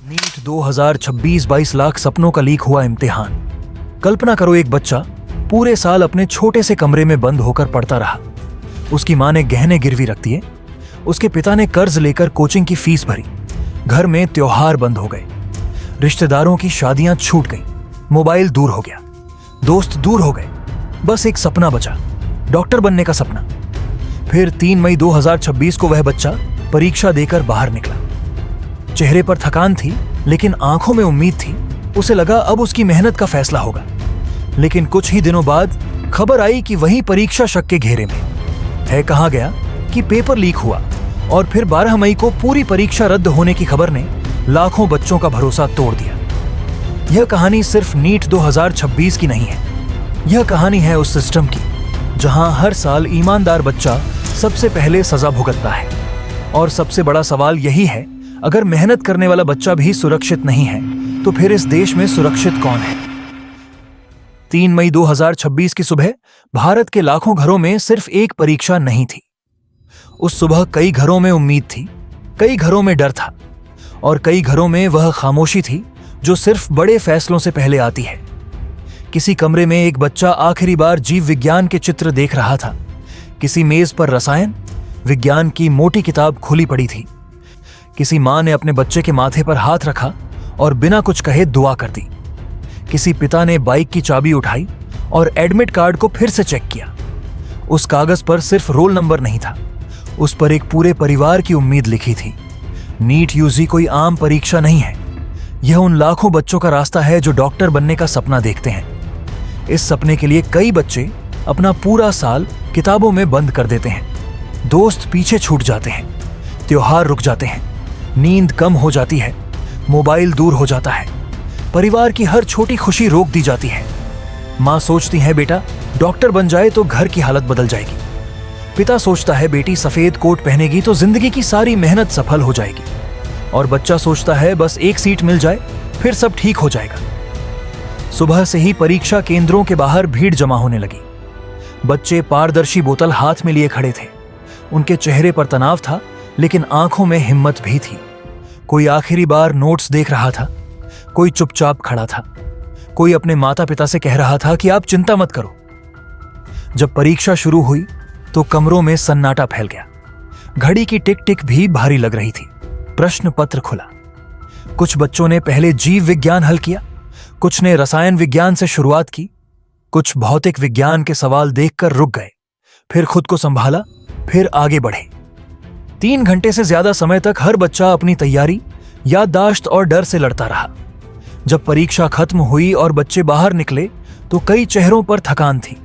NEET 2026 22 lakh सपनों का leak हुआ इम्तिहान। कल्पना करो, एक बच्चा पूरे साल अपने छोटे से कमरे में बंद होकर पढ़ता रहा। उसकी मां ने गहने गिरवी रख दिए, उसके पिता ने कर्ज लेकर कोचिंग की फीस भरी, घर में त्योहार बंद हो गए, रिश्तेदारों की शादियां छूट गई, मोबाइल दूर हो गया, दोस्त दूर हो गए, बस एक सपना बचा, डॉक्टर बनने का सपना। फिर 3 मई 2026 को वह बच्चा परीक्षा देकर बाहर निकला। चेहरे पर थकान थी, लेकिन आंखों में उम्मीद थी। उसे लगा अब उसकी मेहनत का फैसला होगा। लेकिन कुछ ही दिनों बाद खबर आई कि वही परीक्षा शक के घेरे में है। कहा गया कि पेपर लीक हुआ और फिर 12 मई को पूरी परीक्षा रद्द होने की खबर ने लाखों बच्चों का भरोसा तोड़ दिया। यह कहानी सिर्फ नीट 2026 की नहीं है। यह कहानी है उस सिस्टम की जहां हर साल ईमानदार बच्चा सबसे पहले सजा भुगतता है। और सबसे बड़ा सवाल यही है, अगर मेहनत करने वाला बच्चा भी सुरक्षित नहीं है तो फिर इस देश में सुरक्षित कौन है? 3 मई 2026 की सुबह भारत के लाखों घरों में सिर्फ एक परीक्षा नहीं थी। उस सुबह कई घरों में उम्मीद थी, कई घरों में डर था और कई घरों में वह खामोशी थी जो सिर्फ बड़े फैसलों से पहले आती है। किसी कमरे में एक बच्चा आखिरी बार जीव विज्ञान के चित्र देख रहा था। किसी मेज पर रसायन विज्ञान की मोटी किताब खुली पड़ी थी। किसी मां ने अपने बच्चे के माथे पर हाथ रखा और बिना कुछ कहे दुआ कर दी। किसी पिता ने बाइक की चाबी उठाई और एडमिट कार्ड को फिर से चेक किया। उस कागज पर सिर्फ रोल नंबर नहीं था, उस पर एक पूरे परिवार की उम्मीद लिखी थी। नीट यूजी कोई आम परीक्षा नहीं है। यह उन लाखों बच्चों का रास्ता है जो डॉक्टर बनने का सपना देखते हैं। इस सपने के लिए कई बच्चे अपना पूरा साल किताबों में बंद कर देते हैं। दोस्त पीछे छूट जाते हैं, त्योहार रुक जाते हैं, नींद कम हो जाती है, मोबाइल दूर हो जाता है, परिवार की हर छोटी खुशी रोक दी जाती है। मां सोचती है बेटा डॉक्टर बन जाए तो घर की हालत बदल जाएगी। पिता सोचता है बेटी सफेद कोट पहनेगी तो जिंदगी की सारी मेहनत सफल हो जाएगी। और बच्चा सोचता है बस एक सीट मिल जाए फिर सब ठीक हो जाएगा। सुबह से ही परीक्षा केंद्रों के बाहर भीड़ जमा होने लगी। बच्चे पारदर्शी बोतल हाथ में लिए खड़े थे। उनके चेहरे पर तनाव था, लेकिन आंखों में हिम्मत भी थी। कोई आखिरी बार नोट्स देख रहा था, कोई चुपचाप खड़ा था, कोई अपने माता पिता से कह रहा था कि आप चिंता मत करो। जब परीक्षा शुरू हुई तो कमरों में सन्नाटा फैल गया। घड़ी की टिक टिक भी भारी लग रही थी। प्रश्न पत्र खुला। कुछ बच्चों ने पहले जीव विज्ञान हल किया, कुछ ने रसायन विज्ञान से शुरुआत की, कुछ भौतिक विज्ञान के सवाल देखकर रुक गए, फिर खुद को संभाला, फिर आगे बढ़े। 3 घंटे से ज्यादा समय तक हर बच्चा अपनी तैयारी, याददाश्त और डर से लड़ता रहा। जब परीक्षा खत्म हुई और बच्चे बाहर निकले तो कई चेहरों पर थकान थी,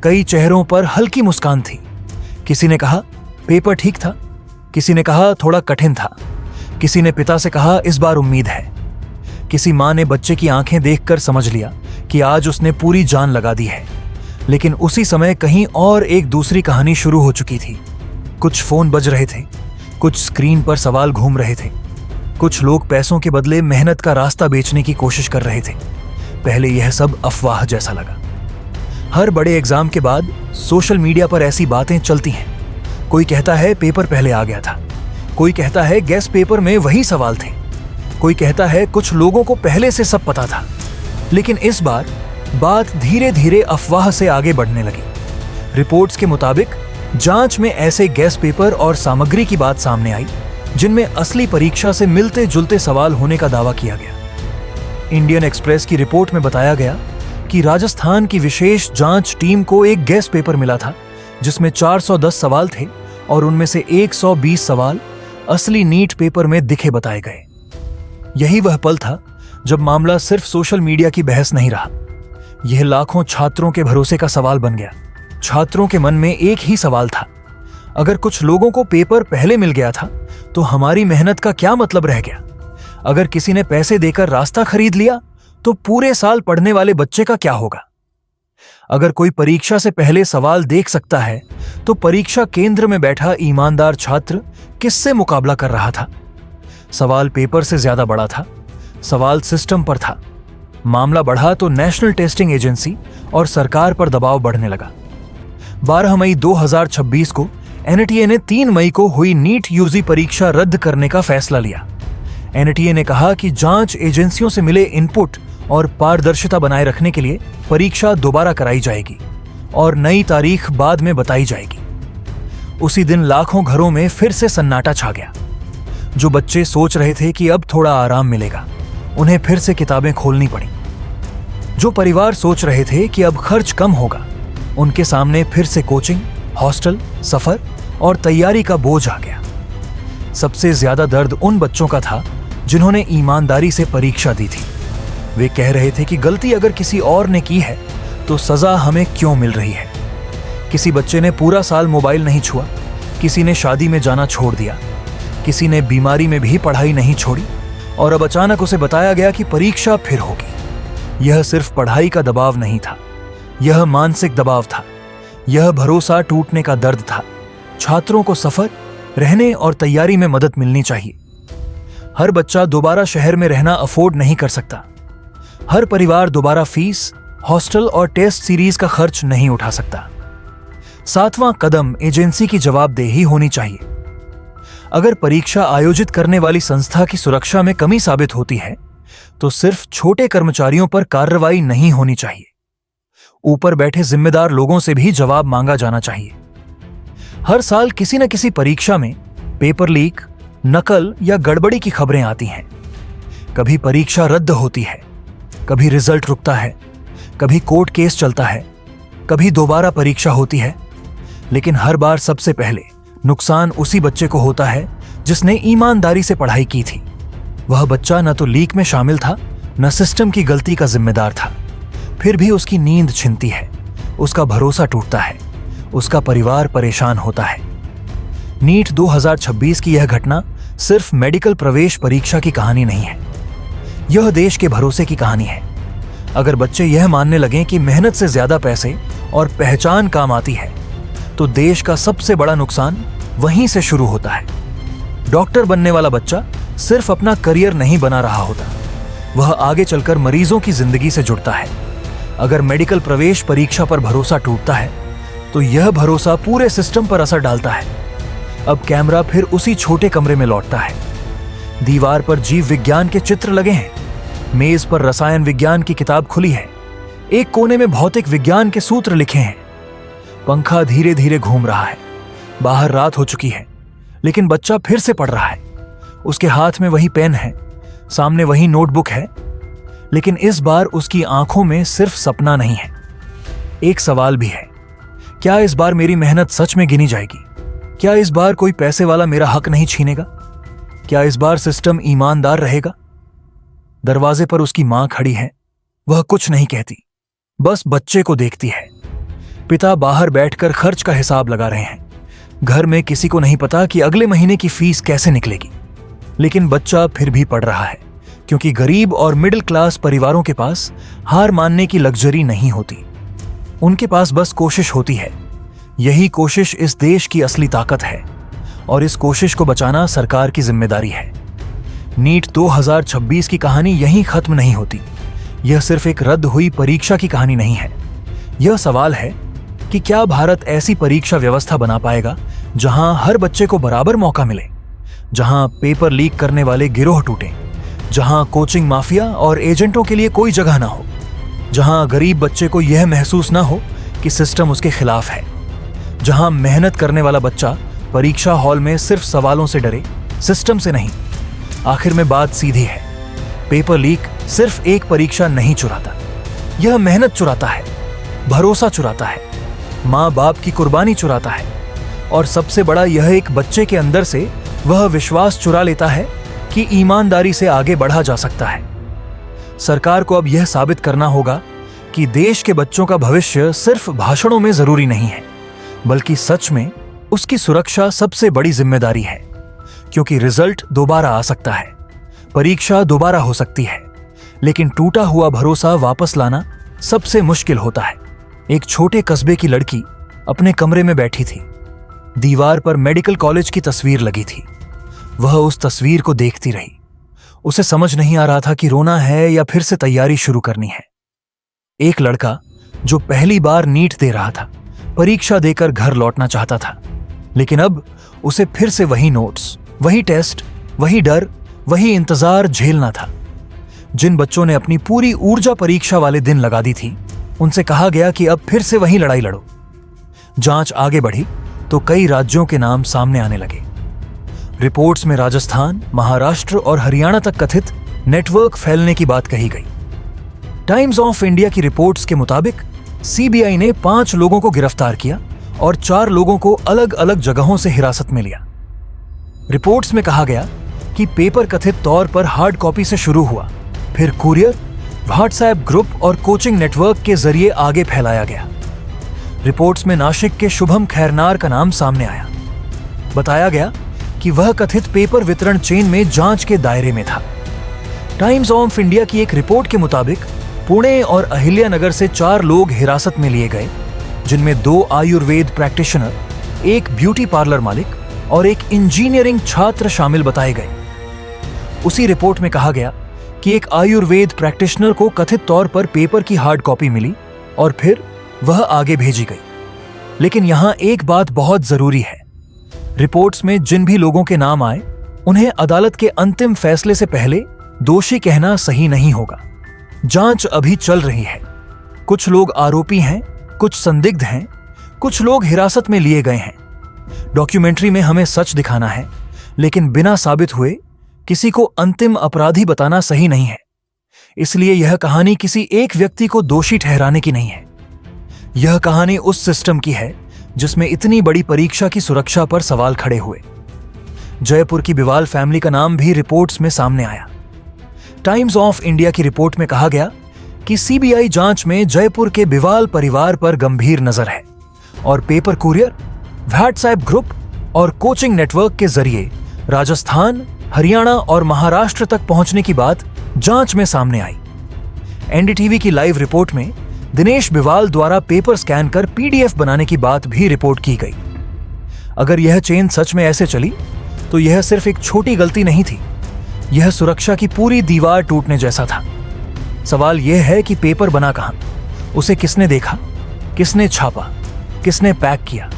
कई चेहरों पर हल्की मुस्कान थी। किसी ने कहा पेपर ठीक था, किसी ने कहा थोड़ा कठिन था, किसी ने पिता से कहा इस बार उम्मीद है। किसी मां ने बच्चे की आंखें देखकर समझ लिया कि आज उसने पूरी जान लगा दी है। लेकिन उसी समय कहीं और एक दूसरी कहानी शुरू हो चुकी थी। कुछ फोन बज रहे थे, कुछ स्क्रीन पर सवाल घूम रहे थे, कुछ लोग पैसों के बदले मेहनत का रास्ता बेचने की कोशिश कर रहे थे। पहले यह सब अफवाह जैसा लगा। हर बड़े एग्जाम के बाद सोशल मीडिया पर ऐसी बातें चलती हैं। कोई कहता है पेपर पहले आ गया था, कोई कहता है गेस पेपर में वही सवाल थे, कोई कहता है कुछ लोगों को पहले से सब पता था। लेकिन इस बार बात धीरे धीरे अफवाह से आगे बढ़ने लगी। रिपोर्ट्स के मुताबिक जांच में ऐसे गैस पेपर और सामग्री की बात सामने आई जिनमें असली परीक्षा से मिलते जुलते सवाल होने का दावा किया गया। इंडियन एक्सप्रेस की रिपोर्ट में बताया गया कि राजस्थान की विशेष जांच टीम को एक गैस पेपर मिला था जिसमें 410 सवाल थे और उनमें से 120 सवाल असली नीट पेपर में दिखे बताए गए। यही वह पल था जब मामला सिर्फ सोशल मीडिया की बहस नहीं रहा, यह लाखों छात्रों के भरोसे का सवाल बन गया। छात्रों के मन में एक ही सवाल था, अगर कुछ लोगों को पेपर पहले मिल गया था तो हमारी मेहनत का क्या मतलब रह गया? अगर किसी ने पैसे देकर रास्ता खरीद लिया तो पूरे साल पढ़ने वाले बच्चे का क्या होगा? अगर कोई परीक्षा से पहले सवाल देख सकता है तो परीक्षा केंद्र में बैठा ईमानदार छात्र किससे मुकाबला कर रहा था? सवाल पेपर से ज्यादा बड़ा था, सवाल सिस्टम पर था। मामला बढ़ा तो नेशनल टेस्टिंग एजेंसी और सरकार पर दबाव बढ़ने लगा। 12 मई 2026 को एनटीए ने 3 मई को हुई नीट यूजी परीक्षा रद्द करने का फैसला लिया। एनटीए ने कहा कि जांच एजेंसियों से मिले इनपुट और पारदर्शिता बनाए रखने के लिए परीक्षा दोबारा कराई जाएगी और नई तारीख बाद में बताई जाएगी। उसी दिन लाखों घरों में फिर से सन्नाटा छा गया। जो बच्चे सोच रहे थे कि अब थोड़ा आराम मिलेगा, उन्हें फिर से किताबें खोलनी पड़ी। जो परिवार सोच रहे थे कि अब खर्च कम होगा, उनके सामने फिर से कोचिंग, हॉस्टल, सफर और तैयारी का बोझ आ गया। सबसे ज्यादा दर्द उन बच्चों का था जिन्होंने ईमानदारी से परीक्षा दी थी। वे कह रहे थे कि गलती अगर किसी और ने की है तो सजा हमें क्यों मिल रही है। किसी बच्चे ने पूरा साल मोबाइल नहीं छुआ, किसी ने शादी में जाना छोड़ दिया, किसी ने बीमारी में भी पढ़ाई नहीं छोड़ी, और अब अचानक उसे बताया गया कि परीक्षा फिर होगी। यह सिर्फ पढ़ाई का दबाव नहीं था, यह मानसिक दबाव था, यह भरोसा टूटने का दर्द था। छात्रों को सफर, रहने और तैयारी में मदद मिलनी चाहिए। हर बच्चा दोबारा शहर में रहना अफोर्ड नहीं कर सकता। हर परिवार दोबारा फीस, हॉस्टल और टेस्ट सीरीज का खर्च नहीं उठा सकता। 7वां कदम एजेंसी की जवाबदेही होनी चाहिए। अगर परीक्षा आयोजित करने वाली संस्था की सुरक्षा में कमी साबित होती है तो सिर्फ छोटे कर्मचारियों पर कार्रवाई नहीं होनी चाहिए। ऊपर बैठे जिम्मेदार लोगों से भी जवाब मांगा जाना चाहिए। हर साल किसी न किसी परीक्षा में पेपर लीक, नकल या गड़बड़ी की खबरें आती हैं। कभी परीक्षा रद्द होती है, कभी रिजल्ट रुकता है, कभी कोर्ट केस चलता है, कभी दोबारा परीक्षा होती है। लेकिन हर बार सबसे पहले नुकसान उसी बच्चे को होता है जिसने ईमानदारी से पढ़ाई की थी। वह बच्चा न तो लीक में शामिल था, न सिस्टम की गलती का जिम्मेदार था। फिर भी उसकी नींद छिनती है, उसका भरोसा टूटता है, उसका परिवार परेशान होता है। नीट 2026 की यह घटना सिर्फ मेडिकल प्रवेश परीक्षा की कहानी नहीं है, यह देश के भरोसे की कहानी है। अगर बच्चे यह मानने लगें कि मेहनत से ज्यादा पैसे और पहचान काम आती है, तो देश का सबसे बड़ा नुकसान वहीं से शुरू होता है। डॉक्टर बनने वाला बच्चा सिर्फ अपना करियर नहीं बना रहा होता, वह आगे चलकर मरीजों की जिंदगी से जुड़ता है। अगर मेडिकल प्रवेश परीक्षा पर भरोसा टूटता है तो यह भरोसा पूरे सिस्टम पर असर डालता है। अब कैमरा फिर उसी छोटे कमरे में लौटता है। दीवार पर जीव विज्ञान के चित्र लगे हैं, मेज पर रसायन विज्ञान की किताब खुली है, एक कोने में भौतिक विज्ञान के सूत्र लिखे हैं। पंखा धीरे धीरे घूम रहा है। बाहर रात हो चुकी है, लेकिन बच्चा फिर से पढ़ रहा है। उसके हाथ में वही पेन है, सामने वही नोटबुक है, लेकिन इस बार उसकी आंखों में सिर्फ सपना नहीं है, एक सवाल भी है। क्या इस बार मेरी मेहनत सच में गिनी जाएगी? क्या इस बार कोई पैसे वाला मेरा हक नहीं छीनेगा? क्या इस बार सिस्टम ईमानदार रहेगा? दरवाजे पर उसकी मां खड़ी है। वह कुछ नहीं कहती, बस बच्चे को देखती है। पिता बाहर बैठकर खर्च का हिसाब लगा रहे हैं। घर में किसी को नहीं पता कि अगले महीने की फीस कैसे निकलेगी, लेकिन बच्चा फिर भी पढ़ रहा है, क्योंकि गरीब और मिडिल क्लास परिवारों के पास हार मानने की लग्जरी नहीं होती। उनके पास बस कोशिश होती है। यही कोशिश इस देश की असली ताकत है, और इस कोशिश को बचाना सरकार की जिम्मेदारी है। नीट 2026 की कहानी यहीं खत्म नहीं होती। यह सिर्फ एक रद्द हुई परीक्षा की कहानी नहीं है। यह सवाल है कि क्या भारत ऐसी परीक्षा व्यवस्था बना पाएगा जहां हर बच्चे को बराबर मौका मिले, जहां पेपर लीक करने वाले गिरोह टूटे, जहां कोचिंग माफिया और एजेंटों के लिए कोई जगह ना हो, जहां गरीब बच्चे को यह महसूस ना हो कि सिस्टम उसके खिलाफ है, जहां मेहनत करने वाला बच्चा परीक्षा हॉल में सिर्फ सवालों से डरे, सिस्टम से नहीं। आखिर में बात सीधी है, पेपर लीक सिर्फ एक परीक्षा नहीं चुराता, यह मेहनत चुराता है, भरोसा चुराता है, माँ बाप की कुर्बानी चुराता है, और सबसे बड़ा यह एक बच्चे के अंदर से वह विश्वास चुरा लेता है कि ईमानदारी से आगे बढ़ा जा सकता है। सरकार को अब यह साबित करना होगा कि देश के बच्चों का भविष्य सिर्फ भाषणों में जरूरी नहीं है, बल्कि सच में उसकी सुरक्षा सबसे बड़ी जिम्मेदारी है। क्योंकि रिजल्ट दोबारा आ सकता है, परीक्षा दोबारा हो सकती है, लेकिन टूटा हुआ भरोसा वापस लाना सबसे मुश्किल होता है। एक छोटे कस्बे की लड़की अपने कमरे में बैठी थी। दीवार पर मेडिकल कॉलेज की तस्वीर लगी थी। वह उस तस्वीर को देखती रही। उसे समझ नहीं आ रहा था कि रोना है या फिर से तैयारी शुरू करनी है। एक लड़का जो पहली बार नीट दे रहा था, परीक्षा देकर घर लौटना चाहता था, लेकिन अब उसे फिर से वही नोट्स, वही टेस्ट, वही डर, वही इंतजार झेलना था। जिन बच्चों ने अपनी पूरी ऊर्जा परीक्षा वाले दिन लगा दी थी, उनसे कहा गया कि अब फिर से वही लड़ाई लड़ो। जांच आगे बढ़ी तो कई राज्यों के नाम सामने आने लगे। रिपोर्ट्स में राजस्थान, महाराष्ट्र और हरियाणा तक कथित नेटवर्क फैलने की बात कही गई। टाइम्स ऑफ इंडिया की रिपोर्ट्स के मुताबिक सीबीआई ने 5 लोगों को गिरफ्तार किया और 4 लोगों को अलग अलग जगहों से हिरासत में लिया। रिपोर्ट्स में कहा गया कि पेपर कथित तौर पर हार्ड कॉपी से शुरू हुआ, फिर कुरियर, व्हाट्सएप ग्रुप और कोचिंग नेटवर्क के जरिए आगे फैलाया गया। रिपोर्ट्स में नासिक के शुभम खैरनार का नाम सामने आया। बताया गया कि वह कथित पेपर वितरण चेन में जांच के दायरे में था। टाइम्स ऑफ इंडिया की एक रिपोर्ट के मुताबिक पुणे और अहिल्यानगर से 4 लोग हिरासत में लिए गए, जिनमें 2 आयुर्वेद प्रैक्टिशनर, एक ब्यूटी पार्लर मालिक और एक इंजीनियरिंग छात्र शामिल बताए गए। उसी रिपोर्ट में कहा गया कि एक आयुर्वेद प्रैक्टिशनर को कथित तौर पर पेपर की हार्ड कॉपी मिली और फिर वह आगे भेजी गई। लेकिन यहां एक बात बहुत जरूरी है। रिपोर्ट्स में जिन भी लोगों के नाम आए, उन्हें अदालत के अंतिम फैसले से पहले दोषी कहना सही नहीं होगा। जांच अभी चल रही है। कुछ लोग आरोपी हैं, कुछ संदिग्ध हैं, कुछ लोग हिरासत में लिए गए हैं। डॉक्यूमेंट्री में हमें सच दिखाना है, लेकिन बिना साबित हुए किसी को अंतिम अपराधी बताना सही नहीं है। इसलिए यह कहानी किसी एक व्यक्ति को दोषी ठहराने की नहीं है। यह कहानी उस सिस्टम की है जिसमें इतनी बड़ी परीक्षा की सुरक्षा पर सवाल खड़े हुए। जयपुर की बिवाल फैमिली का नाम भी रिपोर्ट्स में सामने आया। टाइम्स ऑफ इंडिया की रिपोर्ट में कहा गया कि सीबीआई जांच में जयपुर के बिवाल परिवार पर गंभीर नजर है और पेपर कुरियर, व्हाट्सएप ग्रुप और कोचिंग नेटवर्क के जरिए राजस्थान, हरियाणा और महाराष्ट्र तक पहुंचने की बात जांच में सामने आई। एनडीटीवी की लाइव रिपोर्ट में दिनेश बिवाल द्वारा पेपर स्कैन कर पीडीएफ बनाने की बात भी रिपोर्ट की गई। अगर यह चेन सच में ऐसे चली तो यह सिर्फ एक छोटी गलती नहीं थी, यह सुरक्षा की पूरी दीवार टूटने जैसा था। सवाल यह है कि पेपर बना कहां, उसे किसने देखा, किसने छापा, किसने पैक किया,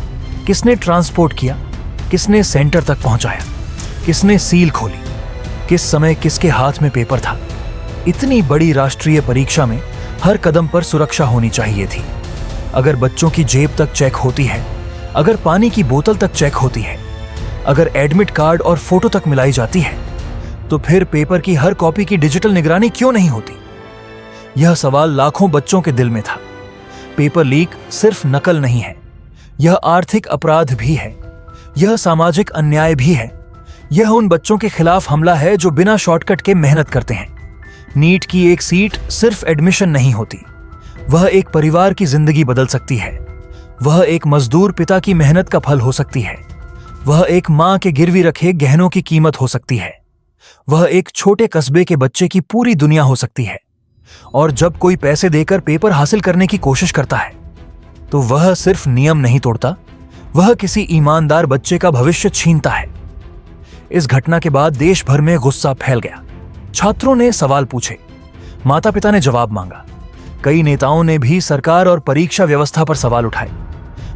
किसने ट्रांसपोर्ट किया, किसने सेंटर तक पहुंचाया, किसने सील खोली, किस समय किसके हाथ में पेपर था। इतनी बड़ी राष्ट्रीय परीक्षा में हर कदम पर सुरक्षा होनी चाहिए थी। अगर बच्चों की जेब तक चेक होती है, अगर पानी की बोतल तक चेक होती है, अगर एडमिट कार्ड और फोटो तक मिलाई जाती है, तो फिर पेपर की हर कॉपी की डिजिटल निगरानी क्यों नहीं होती? यह सवाल लाखों बच्चों के दिल में था। पेपर लीक सिर्फ नकल नहीं है, यह आर्थिक अपराध भी है, यह सामाजिक अन्याय भी है, यह उन बच्चों के खिलाफ हमला है जो बिना शॉर्टकट के मेहनत करते हैं। नीट की एक सीट सिर्फ एडमिशन नहीं होती, वह एक परिवार की जिंदगी बदल सकती है। वह एक मजदूर पिता की मेहनत का फल हो सकती है। वह एक मां के गिरवी रखे गहनों की कीमत हो सकती है। वह एक छोटे कस्बे के बच्चे की पूरी दुनिया हो सकती है। और जब कोई पैसे देकर पेपर हासिल करने की कोशिश करता है, तो वह सिर्फ नियम नहीं तोड़ता, वह किसी ईमानदार बच्चे का भविष्य छीनता है। इस घटना के बाद देश भर में गुस्सा फैल गया। छात्रों ने सवाल पूछे, माता पिता ने जवाब मांगा, कई नेताओं ने भी सरकार और परीक्षा व्यवस्था पर सवाल उठाए।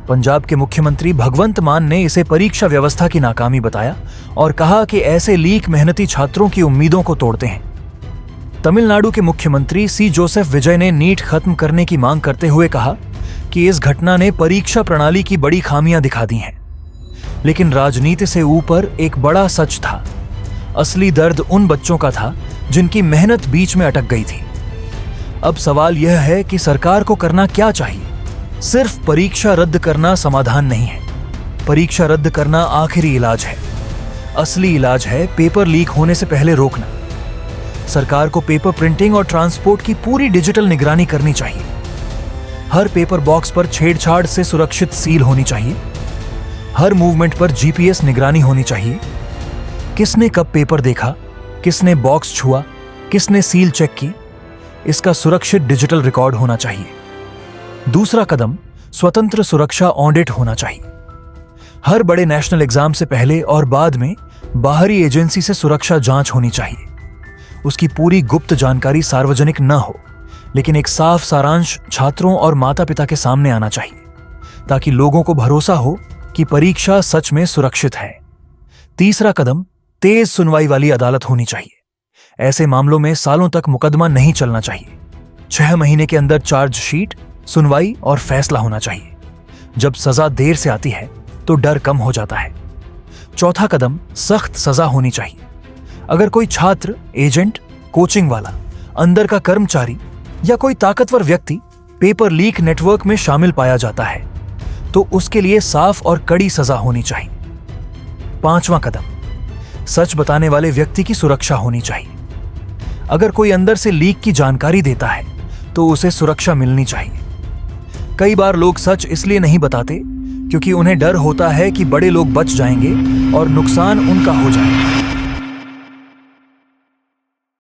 पंजाब के मुख्यमंत्री भगवंत मान ने इसे परीक्षा व्यवस्था की नाकामी बताया और कहा कि ऐसे लीक मेहनती छात्रों की उम्मीदों को तोड़ते हैं। तमिलनाडु के मुख्यमंत्री सी जोसेफ विजय ने नीट खत्म करने की मांग करते हुए कहा कि इस घटना ने परीक्षा प्रणाली की बड़ी खामियां दिखा दी हैं। लेकिन राजनीति से ऊपर एक बड़ा सच था। असली दर्द उन बच्चों का था जिनकी मेहनत बीच में अटक गई थी। अब सवाल यह है कि सरकार को करना क्या चाहिए। सिर्फ परीक्षा रद्द करना समाधान नहीं है। परीक्षा रद्द करना आखिरी इलाज है। असली इलाज है पेपर लीक होने से पहले रोकना। सरकार को पेपर प्रिंटिंग और ट्रांसपोर्ट की पूरी डिजिटल निगरानी करनी चाहिए। हर पेपर बॉक्स पर छेड़छाड़ से सुरक्षित सील होनी चाहिए। हर मूवमेंट पर जीपीएस निगरानी होनी चाहिए। किसने कब पेपर देखा, किसने बॉक्स छुआ, किसने सील चेक की, इसका सुरक्षित डिजिटल रिकॉर्ड होना चाहिए। दूसरा कदम, स्वतंत्र सुरक्षा ऑडिट होना चाहिए। हर बड़े नेशनल एग्जाम से पहले और बाद में बाहरी एजेंसी से सुरक्षा जांच होनी चाहिए। उसकी पूरी गुप्त जानकारी सार्वजनिक न हो, लेकिन एक साफ सारांश छात्रों और माता पिता के सामने आना चाहिए, ताकि लोगों को भरोसा हो कि परीक्षा सच में सुरक्षित है। तीसरा कदम, तेज सुनवाई वाली अदालत होनी चाहिए। ऐसे मामलों में सालों तक मुकदमा नहीं चलना चाहिए। 6 महीने के अंदर चार्जशीट, सुनवाई और फैसला होना चाहिए। जब सजा देर से आती है तो डर कम हो जाता है। चौथा कदम, सख्त सजा होनी चाहिए। अगर कोई छात्र, एजेंट, कोचिंग वाला, अंदर का कर्मचारी या कोई ताकतवर व्यक्ति पेपर लीक नेटवर्क में शामिल पाया जाता है तो उसके लिए साफ और कड़ी सजा होनी चाहिए। 5वां कदम, सच बताने वाले व्यक्ति की सुरक्षा होनी चाहिए। अगर कोई अंदर से लीक की जानकारी देता है तो उसे सुरक्षा मिलनी चाहिए। कई बार लोग सच इसलिए नहीं बताते क्योंकि उन्हें डर होता है कि बड़े लोग बच जाएंगे और नुकसान उनका हो जाएगा।